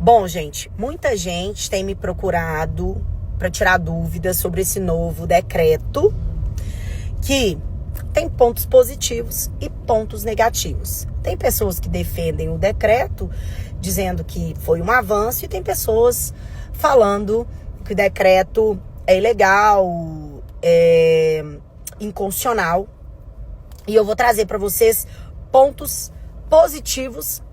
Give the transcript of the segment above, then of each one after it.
Bom, gente, muita gente tem me procurado para tirar dúvidas sobre esse novo decreto que tem pontos positivos e pontos negativos. Tem pessoas que defendem o decreto dizendo que foi um avanço e tem pessoas falando que o decreto é ilegal, é inconstitucional. E eu vou trazer para vocês pontos positivos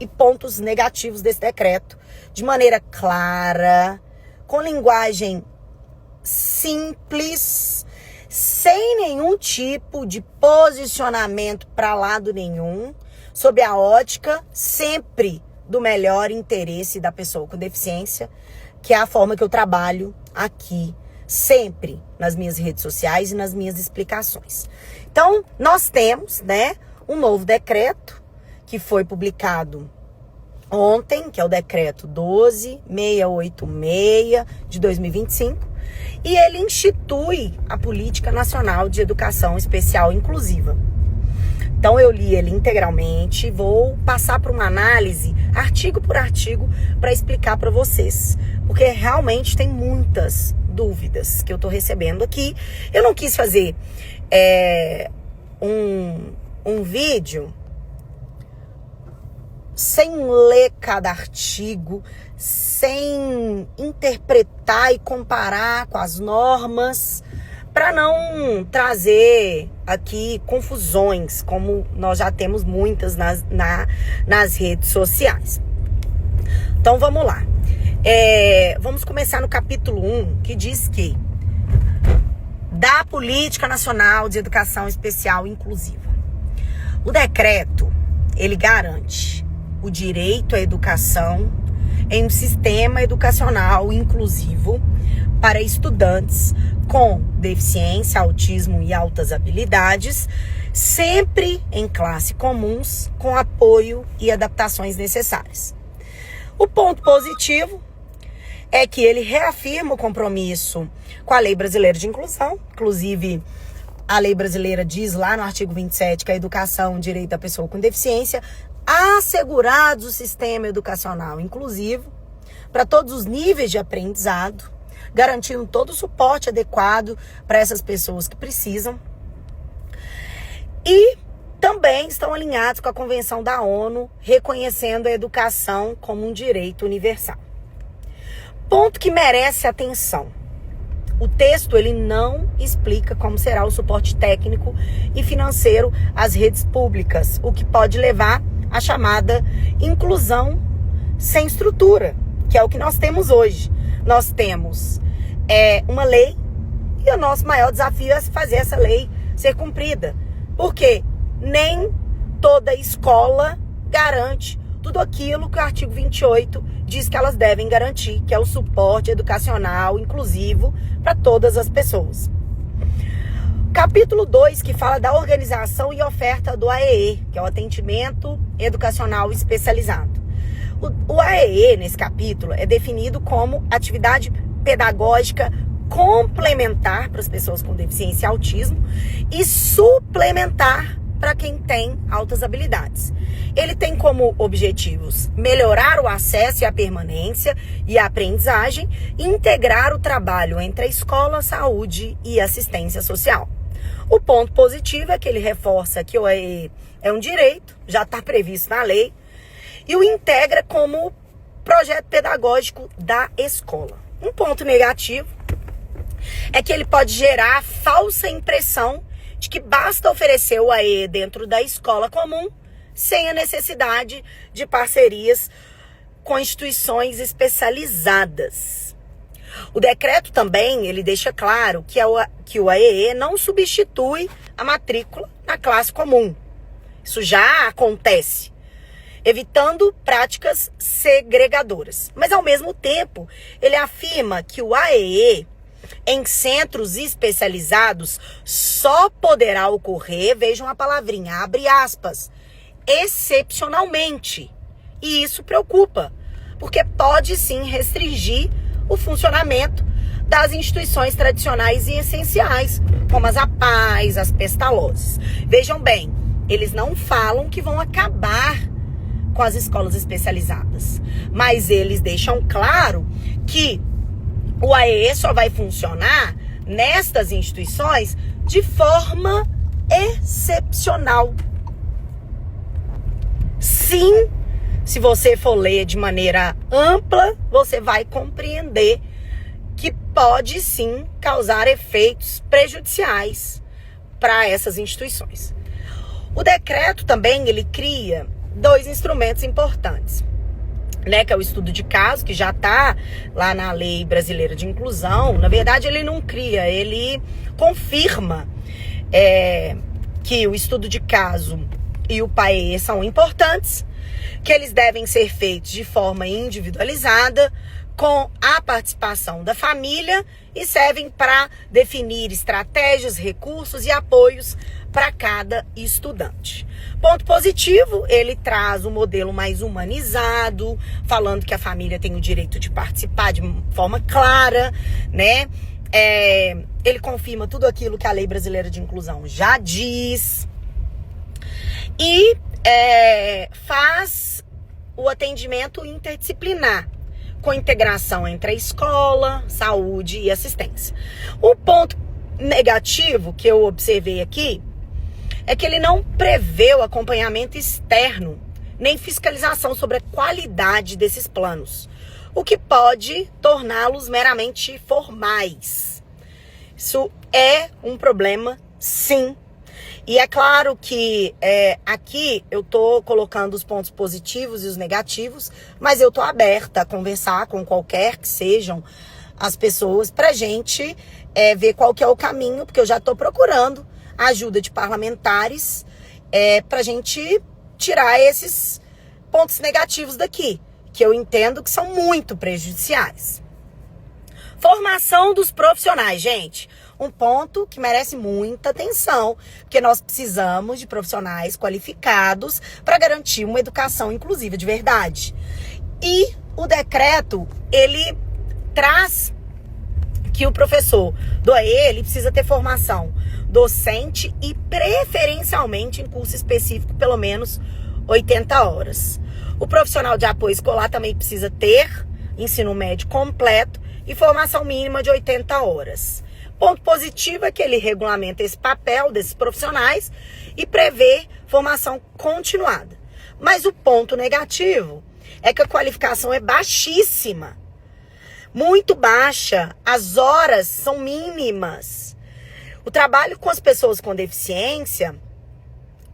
e pontos negativos desse decreto, de maneira clara, com linguagem simples, sem nenhum tipo de posicionamento para lado nenhum, sob a ótica sempre do melhor interesse da pessoa com deficiência, que é a forma que eu trabalho aqui, sempre nas minhas redes sociais e nas minhas explicações. Então, nós temos, um novo decreto, que foi publicado ontem, que é o decreto 12.686 de 2025, e ele institui a Política Nacional de Educação Especial Inclusiva. Então eu li ele integralmente, vou passar por uma análise, artigo por artigo, para explicar para vocês, porque realmente tem muitas dúvidas que eu estou recebendo aqui. Eu não quis fazer um vídeo sem ler cada artigo, sem interpretar e comparar com as normas, para não trazer aqui confusões, como nós já temos muitas nas redes sociais. Então vamos lá. Vamos começar no capítulo 1, que diz que da Política Nacional de Educação Especial Inclusiva. O decreto, ele garante o direito à educação em um sistema educacional inclusivo para estudantes com deficiência, autismo e altas habilidades, sempre em classe comuns, com apoio e adaptações necessárias. O ponto positivo é que ele reafirma o compromisso com a Lei Brasileira de Inclusão. Inclusive, a lei brasileira diz lá no artigo 27 que a educação é um direito da pessoa com deficiência, assegurados o sistema educacional inclusivo para todos os níveis de aprendizado, garantindo todo o suporte adequado para essas pessoas que precisam. E também estão alinhados com a Convenção da ONU, reconhecendo a educação como um direito universal. Ponto que merece atenção. O texto, ele não explica como será o suporte técnico e financeiro às redes públicas, o que pode levar à chamada inclusão sem estrutura, que é o que nós temos hoje. Nós temos uma lei e o nosso maior desafio é fazer essa lei ser cumprida, porque nem toda escola garante tudo aquilo que o artigo 28 diz que elas devem garantir, que é o suporte educacional inclusivo para todas as pessoas. Capítulo 2, que fala da organização e oferta do AEE, que é o Atendimento Educacional Especializado. O AEE, nesse capítulo, é definido como atividade pedagógica complementar para as pessoas com deficiência e autismo e suplementar para quem tem altas habilidades. Ele tem como objetivos melhorar o acesso e a permanência e a aprendizagem e integrar o trabalho entre a escola, saúde e assistência social. O ponto positivo é que ele reforça que o AEE é um direito, já está previsto na lei, e o integra como projeto pedagógico da escola. Um ponto negativo é que ele pode gerar a falsa impressão de que basta oferecer o AEE dentro da escola comum, sem a necessidade de parcerias com instituições especializadas. O decreto também, ele deixa claro que o AEE não substitui a matrícula na classe comum. Isso já acontece, evitando práticas segregadoras. Mas, ao mesmo tempo, ele afirma que o AEE em centros especializados só poderá ocorrer, vejam a palavrinha, abre aspas, excepcionalmente. E isso preocupa, porque pode sim restringir o funcionamento das instituições tradicionais e essenciais, como as APAES, as pestalozes. Vejam bem, eles não falam que vão acabar com as escolas especializadas. Mas eles deixam claro que o AEE só vai funcionar nestas instituições de forma excepcional. Sim, se você for ler de maneira ampla, você vai compreender que pode sim causar efeitos prejudiciais para essas instituições. O decreto também, ele cria 2 instrumentos importantes, né, que é o estudo de caso, que já está lá na Lei Brasileira de Inclusão. Na verdade, ele não cria, ele confirma que o estudo de caso e o PAEE são importantes, que eles devem ser feitos de forma individualizada, com a participação da família, e servem para definir estratégias, recursos e apoios para cada estudante. Ponto positivo, ele traz um modelo mais humanizado, falando que a família tem o direito de participar de forma clara, né? Ele confirma tudo aquilo que a Lei Brasileira de Inclusão já diz. E faz o atendimento interdisciplinar, com integração entre a escola, saúde e assistência. O ponto negativo que eu observei aqui é que ele não prevê o acompanhamento externo, nem fiscalização sobre a qualidade desses planos, o que pode torná-los meramente formais. Isso é um problema, sim. E é claro que aqui eu tô colocando os pontos positivos e os negativos, mas eu tô aberta a conversar com qualquer que sejam as pessoas pra gente ver qual que é o caminho, porque eu já tô procurando a ajuda de parlamentares pra gente tirar esses pontos negativos daqui, que eu entendo que são muito prejudiciais. Formação dos profissionais, gente. Um ponto que merece muita atenção, porque nós precisamos de profissionais qualificados para garantir uma educação inclusiva de verdade. E o decreto, ele traz que o professor do AEE, ele precisa ter formação docente e preferencialmente em curso específico, pelo menos 80 horas. O profissional de apoio escolar também precisa ter ensino médio completo e formação mínima de 80 horas. Ponto positivo é que ele regulamenta esse papel desses profissionais e prevê formação continuada. Mas o ponto negativo é que a qualificação é baixíssima, muito baixa, as horas são mínimas. O trabalho com as pessoas com deficiência,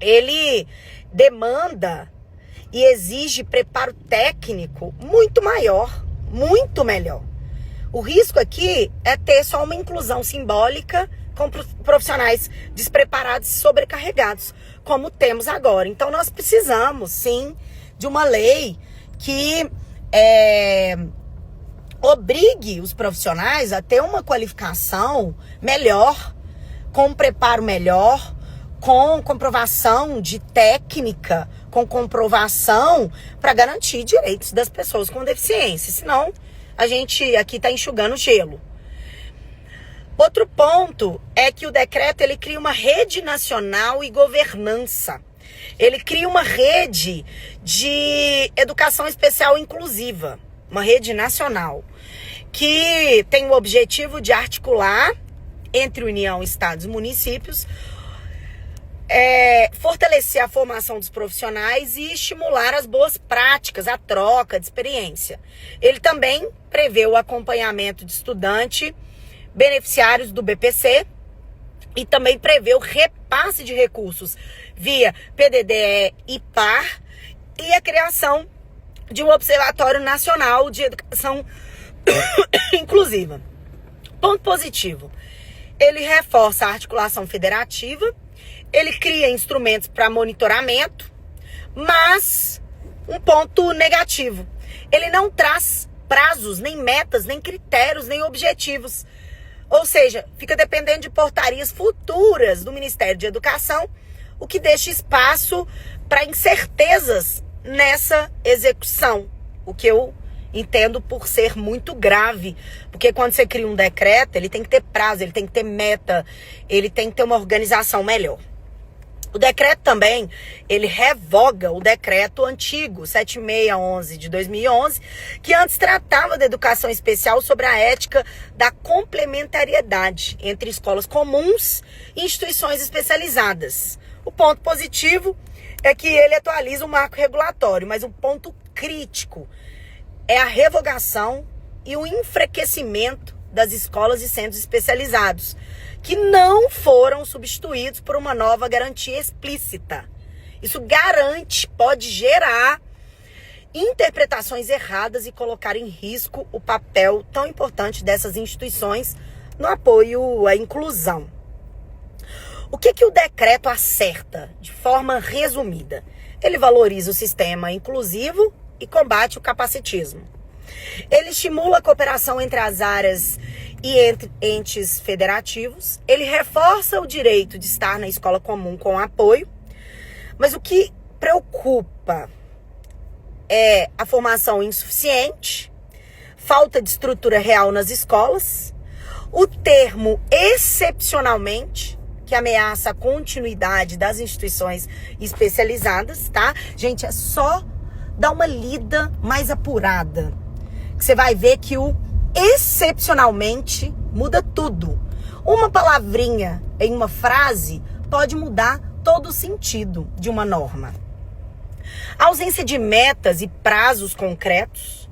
ele demanda e exige preparo técnico muito maior, muito melhor. O risco aqui é ter só uma inclusão simbólica com profissionais despreparados e sobrecarregados, como temos agora. Então, nós precisamos, sim, de uma lei que obrigue os profissionais a ter uma qualificação melhor, com um preparo melhor, com comprovação de técnica, com comprovação para garantir direitos das pessoas com deficiência. Senão, a gente aqui está enxugando gelo. Outro ponto é que o decreto, ele cria uma rede nacional e governança. Ele cria uma rede de educação especial inclusiva, uma rede nacional, que tem o objetivo de articular entre União, Estados e municípios, fortalecer a formação dos profissionais e estimular as boas práticas, a troca de experiência. Ele também prevê o acompanhamento de estudante, beneficiários do BPC, e também prevê o repasse de recursos via PDDE e PAR, e a criação de um Observatório Nacional de Educação Inclusiva. Ponto positivo, ele reforça a articulação federativa, ele cria instrumentos para monitoramento, mas um ponto negativo, ele não traz prazos, nem metas, nem critérios, nem objetivos. Ou seja, fica dependendo de portarias futuras do Ministério de Educação, o que deixa espaço para incertezas nessa execução, o que eu entendo por ser muito grave, porque quando você cria um decreto, ele tem que ter prazo, ele tem que ter meta, ele tem que ter uma organização melhor. O decreto também, ele revoga o decreto antigo, 7611 de 2011, que antes tratava da educação especial sobre a ética da complementariedade entre escolas comuns e instituições especializadas. O ponto positivo é que ele atualiza o marco regulatório, mas o ponto crítico é a revogação e o enfraquecimento das escolas e centros especializados, que não foram substituídos por uma nova garantia explícita. Isso pode gerar interpretações erradas e colocar em risco o papel tão importante dessas instituições no apoio à inclusão. O que o decreto acerta de forma resumida? Ele valoriza o sistema inclusivo e combate o capacitismo. Ele estimula a cooperação entre as áreas e entre entes federativos. Ele reforça o direito de estar na escola comum com apoio. Mas o que preocupa é a formação insuficiente, falta de estrutura real nas escolas, o termo excepcionalmente, que ameaça a continuidade das instituições especializadas, tá? Gente, é só dar uma lida mais apurada, que você vai ver que o excepcionalmente muda tudo. Uma palavrinha em uma frase pode mudar todo o sentido de uma norma. A ausência de metas e prazos concretos.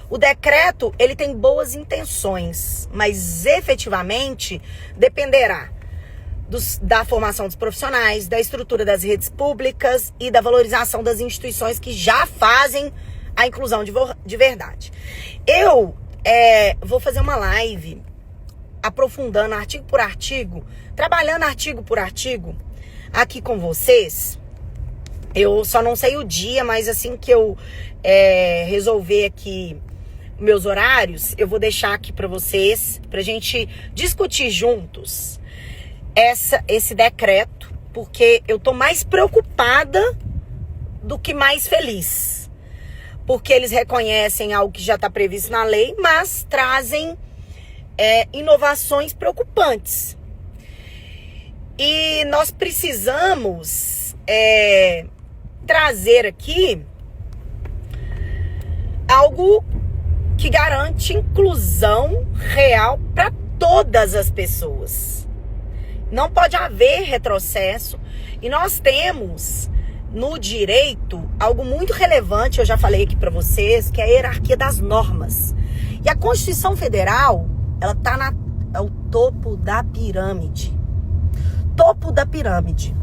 O decreto, ele tem boas intenções, mas efetivamente dependerá da formação dos profissionais, da estrutura das redes públicas e da valorização das instituições que já fazem a inclusão de verdade. Eu vou fazer uma live aprofundando artigo por artigo, trabalhando artigo por artigo aqui com vocês. Eu só não sei o dia, mas assim que eu resolver aqui meus horários, eu vou deixar aqui para vocês, pra gente discutir juntos esse decreto, porque eu tô mais preocupada do que mais feliz. Porque eles reconhecem algo que já está previsto na lei, mas trazem inovações preocupantes. E nós precisamos trazer aqui algo que garante inclusão real para todas as pessoas. Não pode haver retrocesso. E nós temos no direito algo muito relevante, eu já falei aqui para vocês, que é a hierarquia das normas. E a Constituição Federal, ela tá é o topo da pirâmide. Topo da pirâmide.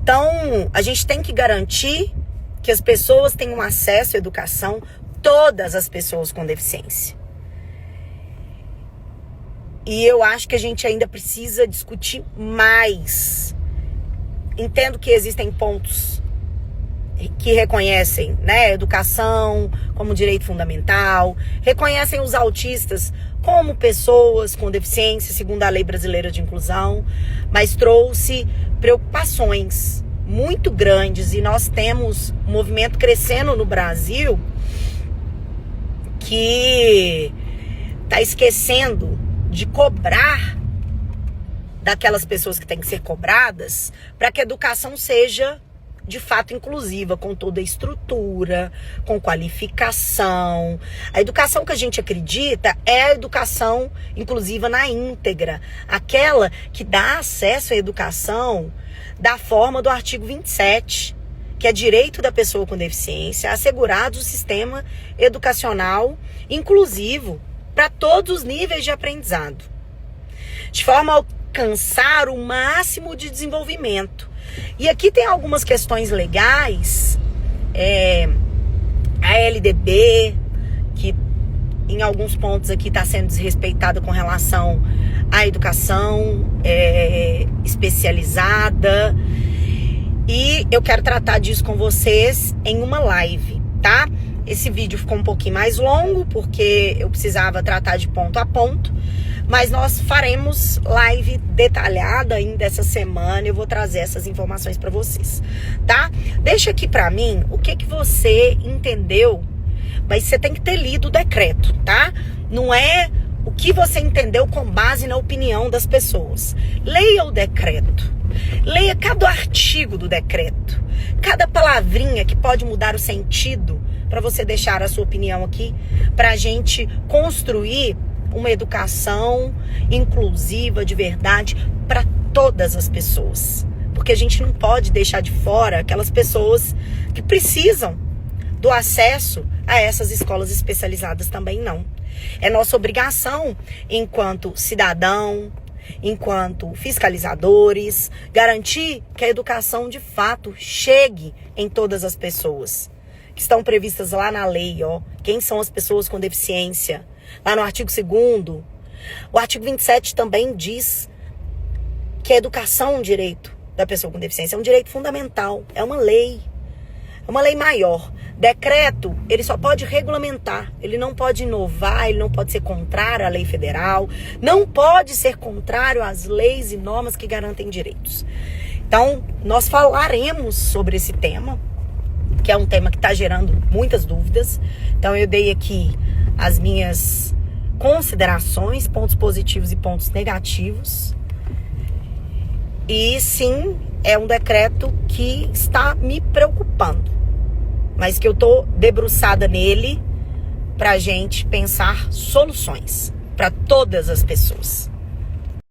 Então, a gente tem que garantir que as pessoas tenham acesso à educação, todas as pessoas com deficiência. E eu acho que a gente ainda precisa discutir mais. Entendo que existem pontos que reconhecem, né, a educação como direito fundamental, reconhecem os autistas como pessoas com deficiência, segundo a Lei Brasileira de Inclusão, mas trouxe preocupações muito grandes. E nós temos um movimento crescendo no Brasil que está esquecendo de cobrar daquelas pessoas que têm que ser cobradas para que a educação seja de fato inclusiva, com toda a estrutura, com qualificação. A educação que a gente acredita é a educação inclusiva na íntegra, aquela que dá acesso à educação da forma do artigo 27, que é direito da pessoa com deficiência, assegurado o sistema educacional inclusivo para todos os níveis de aprendizado, de forma a alcançar o máximo de desenvolvimento. E aqui tem algumas questões legais, a LDB, que em alguns pontos aqui está sendo desrespeitada com relação à educação especializada, e eu quero tratar disso com vocês em uma live, tá? Esse vídeo ficou um pouquinho mais longo, porque eu precisava tratar de ponto a ponto, mas nós faremos live detalhada ainda essa semana. Eu vou trazer essas informações para vocês, tá? Deixa aqui para mim o que você entendeu, mas você tem que ter lido o decreto, tá? Não é o que você entendeu com base na opinião das pessoas. Leia o decreto, Leia cada artigo do decreto, cada palavrinha que pode mudar o sentido, para você deixar a sua opinião aqui, para a gente construir uma educação inclusiva de verdade para todas as pessoas. Porque a gente não pode deixar de fora aquelas pessoas que precisam do acesso a essas escolas especializadas também não. É nossa obrigação, enquanto cidadão, enquanto fiscalizadores, garantir que a educação de fato chegue em todas as pessoas que estão previstas lá na lei, ó. Quem são as pessoas com deficiência? Lá no artigo 2º, o artigo 27 também diz que a educação é um direito da pessoa com deficiência, é um direito fundamental, é uma lei maior. Decreto, ele só pode regulamentar, ele não pode inovar, ele não pode ser contrário à lei federal, não pode ser contrário às leis e normas que garantem direitos. Então, nós falaremos sobre esse tema, que é um tema que está gerando muitas dúvidas. Então, eu dei aqui as minhas considerações, pontos positivos e pontos negativos. E sim, é um decreto que está me preocupando, mas que eu tô debruçada nele pra gente pensar soluções para todas as pessoas.